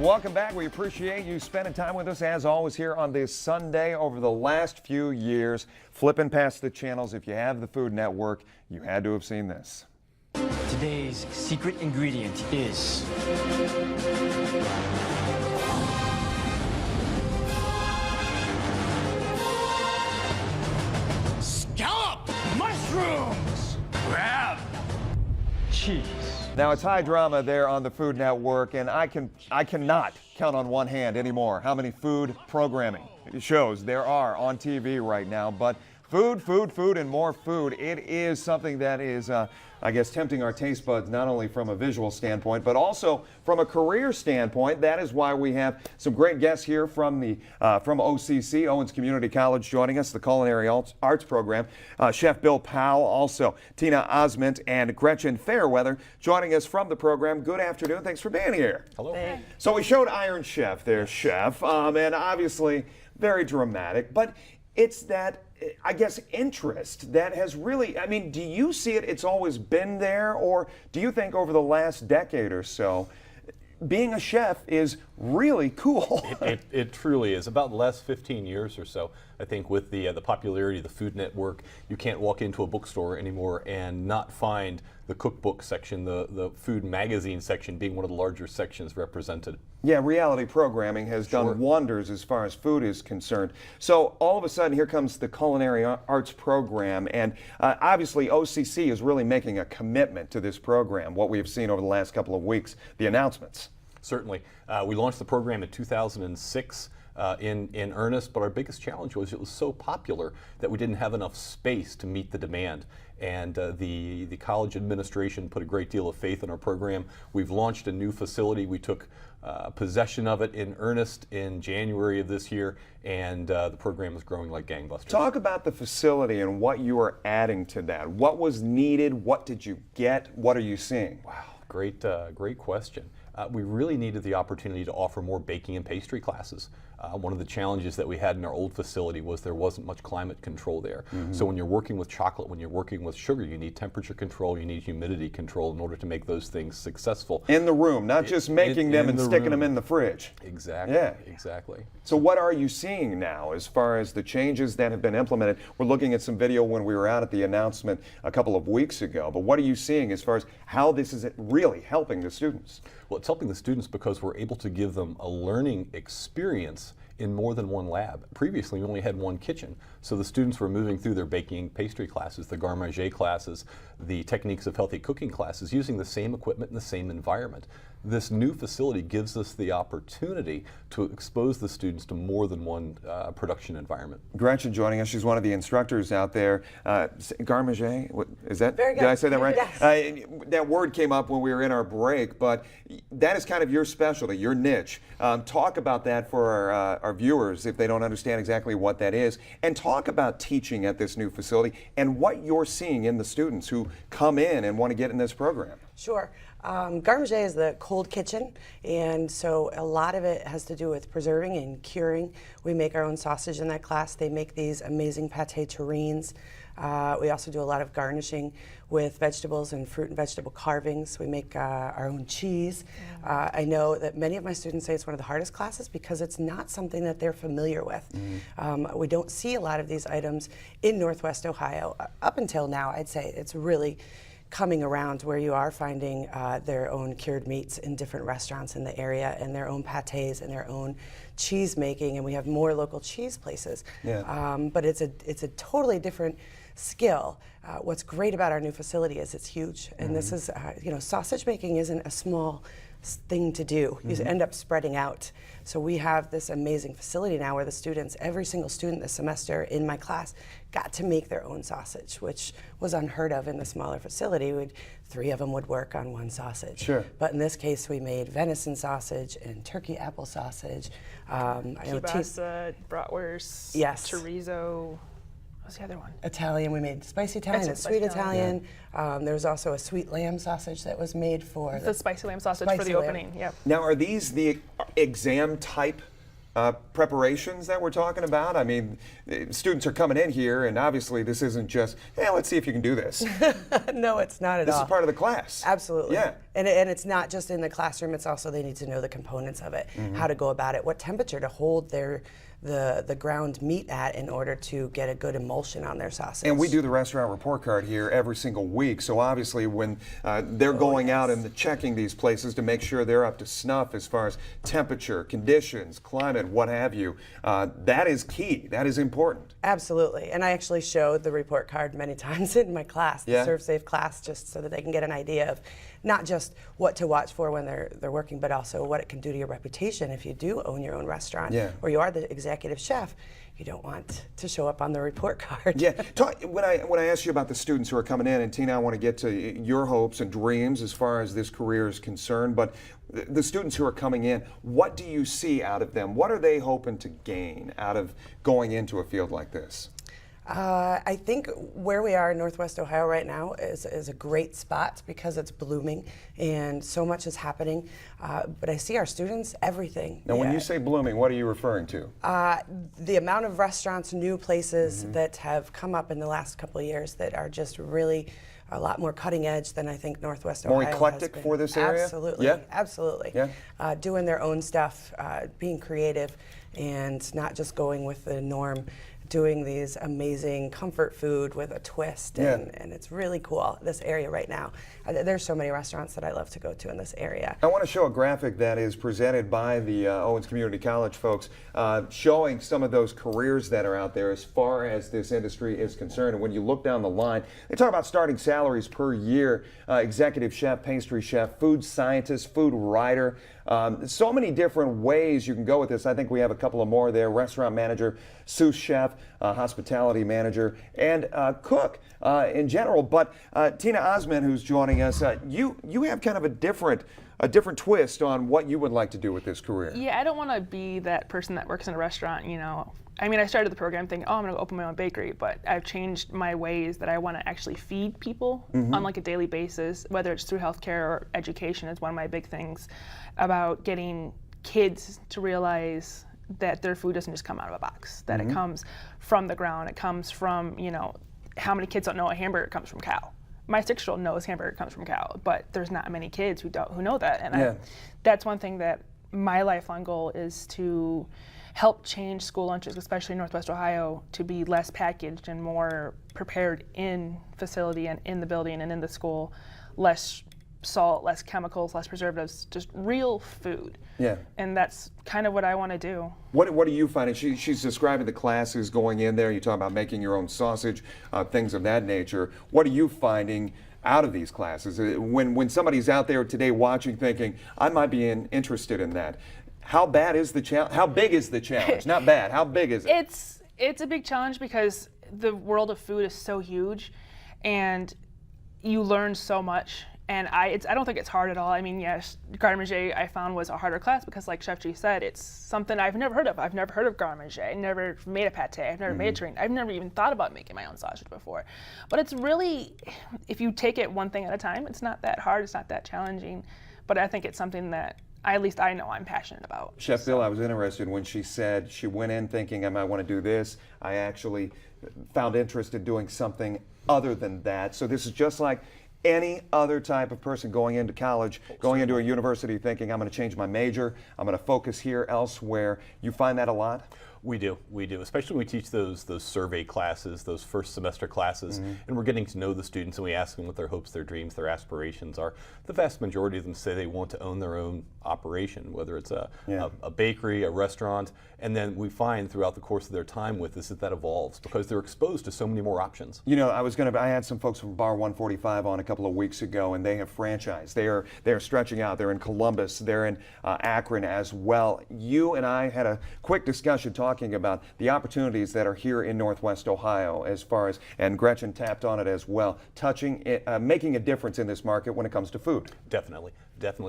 Welcome back. We appreciate you spending time with us as always here on this Sunday. Over the last few years, flipping past the channels, if you have the Food Network, you had to have seen this. Today's secret ingredient is scallop mushrooms. Crab cheese. Now, it's high drama there on the Food Network, and I cannot count on one hand anymore how many food programming shows there are on TV right now. But food, and more food. It is something that is, I guess, tempting our taste buds, not only from a visual standpoint, but also from a career standpoint. That is why we have some great guests here from OCC, Owens Community College, joining us, the Culinary Arts Program. Chef Bill Powell, also Tina Osman and Gretchen Fairweather joining us from the program. Good afternoon. Thanks for being here. Hello. Thanks. So we showed Iron Chef there, Chef, and obviously very dramatic, but it's that, I guess, interest that has really, I mean, do you see it, it's always been there, or do you think over the last decade or so, being a chef is really cool? It truly is. About the last 15 years or so, I think, with the popularity of the Food Network, you can't walk into a bookstore anymore and not find the cookbook section, the food magazine section being one of the larger sections represented. Yeah, reality programming has done wonders as far as food is concerned. So all of a sudden, here comes the Culinary Arts Program, and obviously OCC is really making a commitment to this program, what we have seen over the last couple of weeks, the announcements. Certainly. We launched the program in 2006 in earnest, but our biggest challenge was it was so popular that we didn't have enough space to meet the demand. And the college administration put a great deal of faith in our program. We've launched a new facility. We took possession of it in earnest in January of this year, and the program is growing like gangbusters. Talk about the facility and what you are adding to that. What was needed? What did you get? What are you seeing? Wow, great question. We really needed the opportunity to offer more baking and pastry classes. One of the challenges that we had in our old facility was there wasn't much climate control there. So when you're working with chocolate, when you're working with sugar, you need temperature control, you need humidity control in order to make those things successful. In the room, not just making them and sticking them in the fridge. Exactly. Yeah. Exactly. So what are you seeing now as far as the changes that have been implemented? We're looking at some video when we were out at the announcement a couple of weeks ago, but what are you seeing as far as how this is really helping the students? Well, it's helping the students because we're able to give them a learning experience in more than one lab. Previously, we only had one kitchen, so the students were moving through their baking pastry classes, the Garnishing classes, the techniques of healthy cooking classes, using the same equipment in the same environment. This new facility gives us the opportunity to expose the students to more than one production environment. Gretchen joining us, she's one of the instructors out there. Garnishing, is that? Very good. Did I say that right? Yes. That word came up when we were in our break, but that is kind of your specialty, your niche. Talk about that for our viewers if they don't understand exactly what that is, and talk about teaching at this new facility and what you're seeing in the students who come in and want to get in this program. Sure. Garnishing is the cold kitchen, and so a lot of it has to do with preserving and curing. We make our own sausage in that class. They make these amazing pâté terrines. We also do a lot of garnishing with vegetables and fruit and vegetable carvings. We make our own cheese. I know that many of my students say it's one of the hardest classes because it's not something that they're familiar with. We don't see a lot of these items in Northwest Ohio. Up until now, I'd say it's really coming around where you are finding their own cured meats in different restaurants in the area, and their own pâtés and their own cheese making, and we have more local cheese places. Yeah. But it's a totally different skill. What's great about our new facility is it's huge, and this is, sausage making isn't a small thing to do. You end up spreading out. So we have this amazing facility now where the students, every single student this semester in my class, got to make their own sausage, which was unheard of in the smaller facility. 3 of them would work on one sausage. Sure. But in this case, we made venison sausage and turkey apple sausage. Kielbasa, bratwurst, yes. chorizo. What's the other one? Italian. We made spicy Italian and sweet Italian. There was also a sweet lamb sausage that was made for the spicy lamb sausage for the opening. Yep. Now, are these the exam type preparations that we're talking about? I mean, students are coming in here, and obviously this isn't just, hey, let's see if you can do this. No, it's not at all. This is part of the class. Absolutely. Yeah. And it's not just in the classroom, it's also they need to know the components of it, how to go about it, what temperature to hold the ground meat at in order to get a good emulsion on their sausage. And we do the restaurant report card here every single week, so obviously when they're going out and checking these places to make sure they're up to snuff as far as temperature, conditions, climate, what have you, that is key. That is important. Absolutely. And I actually show the report card many times in my class, the Yeah. Serve Safe class, just so that they can get an idea of not just what to watch for when they're working, but also what it can do to your reputation if you do own your own restaurant, Yeah. or you are the executive chef. You don't want to show up on the report card. Yeah. When I asked you about the students who are coming in, and Tina, I want to get to your hopes and dreams as far as this career is concerned, but the students who are coming in, what do you see out of them? What are they hoping to gain out of going into a field like this? I think where we are in Northwest Ohio right now is a great spot because it's blooming and so much is happening. But I see our students, everything. Now, when you say blooming, what are you referring to? The amount of restaurants, new places that have come up in the last couple of years that are just really a lot more cutting edge than I think Northwest Ohio More has eclectic been. for this area? Absolutely, Yeah? absolutely. Yeah. Doing their own stuff, being creative, and not just going with the norm. Doing these amazing comfort food with a twist, and it's really cool, this area right now. There's so many restaurants that I love to go to in this area. I want to show a graphic that is presented by the Owens Community College folks, showing some of those careers that are out there as far as this industry is concerned. And when you look down the line, they talk about starting salaries per year, executive chef, pastry chef, food scientist, food writer. So many different ways you can go with this. I think we have a couple of more there: restaurant manager, sous chef, hospitality manager, and cook in general. But Tina Osman, who's joining us, you have kind of a different twist on what you would like to do with this career. Yeah, I don't want to be that person that works in a restaurant, you know. I mean, I started the program thinking, oh, I'm going to open my own bakery, but I've changed my ways that I want to actually feed people on like a daily basis, whether it's through healthcare or education is one of my big things about getting kids to realize that their food doesn't just come out of a box, that it comes from the ground, it comes from, you know, how many kids don't know a hamburger comes from cow? My 6-year-old knows hamburger comes from cow, but there's not many kids who know that. And that's one thing that my lifelong goal is to help change school lunches, especially in Northwest Ohio, to be less packaged and more prepared in facility and in the building and in the school, less salt, less chemicals, less preservatives, just real food. Yeah. And that's kind of what I want to do. What are you finding? She's describing the classes going in there. You talk about making your own sausage, things of that nature. What are you finding out of these classes? When somebody's out there today watching thinking, I might be interested in that, how bad is the challenge? How big is the challenge? Not bad. How big is it? It's a big challenge because the world of food is so huge and you learn so much. And I don't think it's hard at all. I mean, yes, Garnishing I found was a harder class because, like Chef G said, it's something I've never heard of. I've never heard of Garnishing. I never made a pate. I've never made a terrine. I've never even thought about making my own sausage before. But it's really, if you take it one thing at a time, it's not that hard. It's not that challenging. But I think it's something that at least I know I'm passionate about. Chef Bill, I was interested when she said she went in thinking I might want to do this. I actually found interest in doing something other than that. So this is just like any other type of person going into college, going into a university thinking I'm going to change my major, I'm going to focus here, elsewhere. You find that a lot? We do, especially when we teach those survey classes, those first semester classes, and we're getting to know the students and we ask them what their hopes, their dreams, their aspirations are. The vast majority of them say they want to own their own operation, whether it's a bakery, a restaurant, and then we find throughout the course of their time with us that evolves because they're exposed to so many more options. You know, I had some folks from Bar 145 on a couple of weeks ago, and they have franchised. They're stretching out. They're in Columbus. They're in Akron as well. You and I had a quick discussion talking about the opportunities that are here in Northwest Ohio as far as, and Gretchen tapped on it as well, making a difference in this market when it comes to food. Definitely.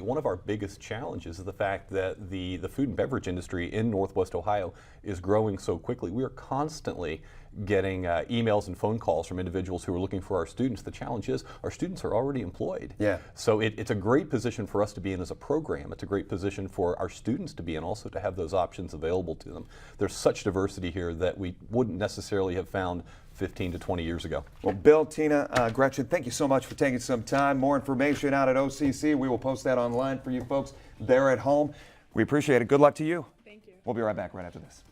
One of our biggest challenges is the fact that the food and beverage industry in Northwest Ohio is growing so quickly. We are constantly getting emails and phone calls from individuals who are looking for our students. The challenge is our students are already employed. Yeah. So it's a great position for us to be in as a program. It's a great position for our students to be in, also to have those options available to them. There's such diversity here that we wouldn't necessarily have found 15 to 20 years ago. Well, Bill, Tina, Gretchen, thank you so much for taking some time. More information out at OCC. We will post that online for you folks there at home. We appreciate it. Good luck to you. Thank you. We'll be right back right after this.